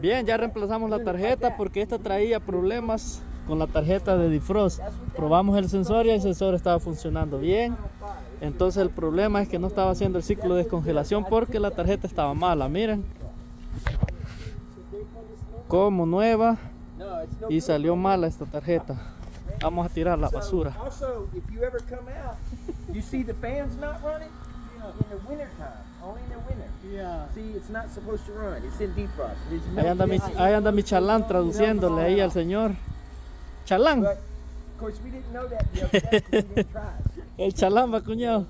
Bien, ya reemplazamos la tarjeta porque esta traía problemas con la tarjeta de defrost. Probamos el sensor y el sensor estaba funcionando bien. Entonces el problema es que no estaba haciendo el ciclo de descongelación porque la tarjeta estaba mala. Miren, como nueva, y salió mala esta tarjeta. Vamos a tirar la basura. Ahí anda mi chalán traduciéndole ahí al señor. Chalán. El chalán va, cuñado.